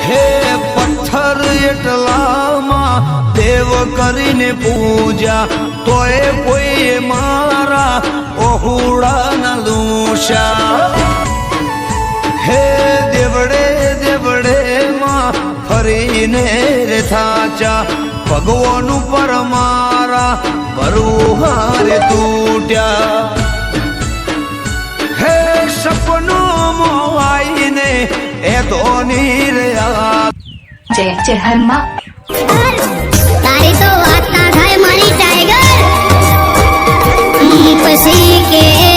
હે પથ્થર એટલામાં દેવ કરીને પૂજા તોય કોઈ મારા ઓહુડા ન લૂશા હે દેવડે દેવડે માં ફરીને રે થાચા ભગવાનનું પર મારા ભરુહારે તૂટ્યા હે સપનો મોહાઈને એ તો નીરયા જય જય હનુમાન તારી તો વાત ના થાય મારી ટાઈગર પછી કે